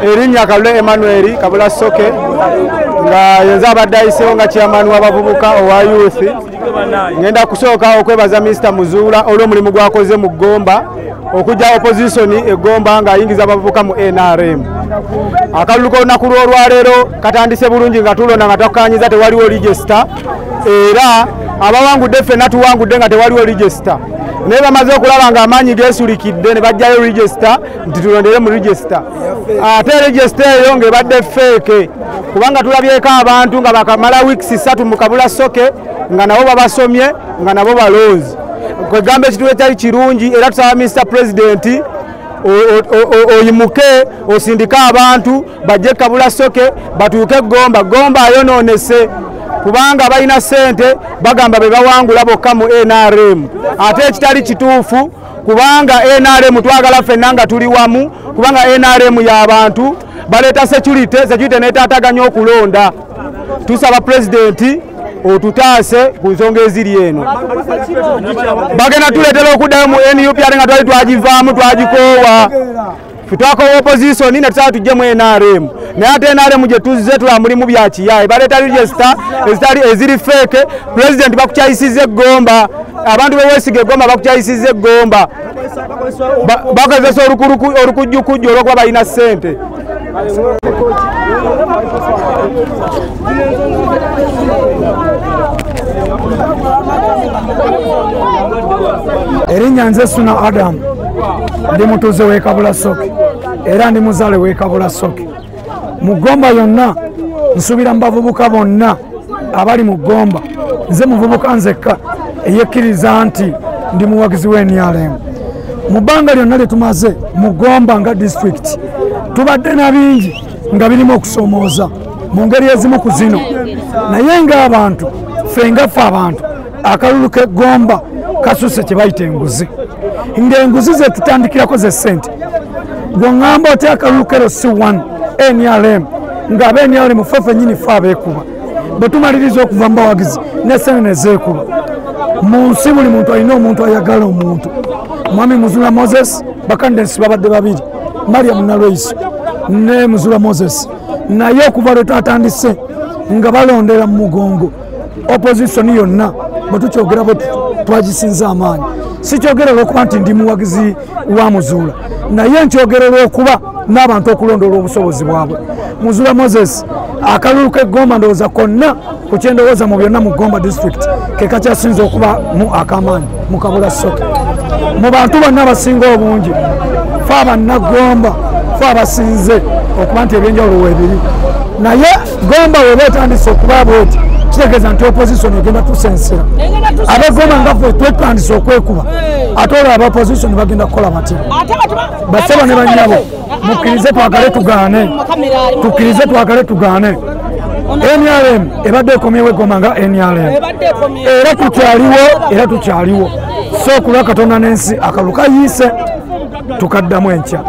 Erinya Kabule Emmanuel Kabula Soke nga yenza abaddayisewo nga chairman w'abavubuka owa youth ngenda kusooka okwebaza Mr. Muzula olw'omulimu gwakoze mu Gomba okujja opposition egomba nga ayingiza abavubuka mu NRM. Akalulu k'olunaku lw'olwaleero katandise bulungi nga tulonda nga tukanyiza tewaliwo register era abawangudde ffenna tuwangudde nga tewaliwo register. Naye bamaze okulaba nga amaanyi geesulikidde ne bajjayo register nti tulondere mu register. Ate register eyo ng'ebadde fake kubanga tulabyeko abantu nga bakamala weeks 3 mu Kabula Soke nga nabo babasomye nga nabo balonzi. Kwegamba ekitu ekyali kirungi era tusaba Mr. President oyimuke osindika abantu bajje Kabula Soke batuuke Gomba. Gomba ayonoonese kubanga balina sente bagamba be bawangula bokka mu NRM. Ate ekitali kituufu kubanga NRM twagala ffenna nga tuli wamu kubanga NRM y'abantu baleeta security neetaataganya okulonda. Tusaba President otutaase ku nsonga eziri eno. Bagenda tuleetera okuddayo mu NUP ate nga twali twagivaamu twagikoowa. Twakowa opposition ne tusaba tujje mu NRM. Naye ate NRM gye tuzze tula mulimu bya kiyaye. Baleeta register eziri fake. President bakukyayisizza Gomba. Abantu beweesiga Gomba bakukyayisizza Gomba. Bakozesa olukujjukujju olw'okuba balina ssente. Erinnya nze Suna Adam ndi mutuuze w'e Kabula Soke era ndi muzaale w'e Kabula Soke. Mu Gomba yonna nsuubira mu bavubuka bonna abali mu Gomba nze muvubuka nzekka eyekkiriza nti ndi muwagizi w'NRM. Mu bbanga lyonna lye tumaze mu Gomba nga district tubadde na bingi nga birimu okusoomooza mu ngeri ezimu ku zino, naye ng'abantu ffe ngaffe abantu akalulu k'e Gomba kasusse kye bayita enguzi, ng'enguzi ze tutandikirako ze ssente. Bw'oŋŋamba oti akalulu kero si 1 NRM ng'aba NRM ffe ffennyini ffe abeekuba bwe tumaliriza okuva mu bawagizi n'essene ne zeekuba. Mu nsi buli muntu alina omuntu ayagala omuntu. Mwami Muzula Moses bakandensi babadde babiri, Mariam Nalweyiso ne Muzula Moses, naye okuva lwe twatandise nga balondera mu mugongo opposition yonna bwe tukyogera bwe twagisinza amaanyi. Si kyogera olw'okuba nti ndi muwagizi wa Muzula, naye nkyogera olw'okuba n'abantu okulonda olw'obusobozi bwabwe. Muzula Moses akalulu k'e Gomba ndowooza konna ku kyendowooza mu byonna mu Gomba district ke kakyasinza okuba mu akamaanyi mu Kabula Soke. Mu bantu bonna abasinga obungi ffe abannagomba ffe abasinze okuba nti ebyenjawulo weebiri, naye Gomba weba etandise okuba bweti kitegeeza nti opposition egenda tusensera. Abagomba nga ffe twetandise okwekuba ate olwo aba opposition bagenda kukola batya. Basaba ne bannyabo mukkirize twagale tugaane, tukkirize twagale tugaane. NRM ebadde ekomyewo Gomba nga NRM era tukyaliwo so kulwa Katonda n'ensi akalu kayiise tukaddamu enkya.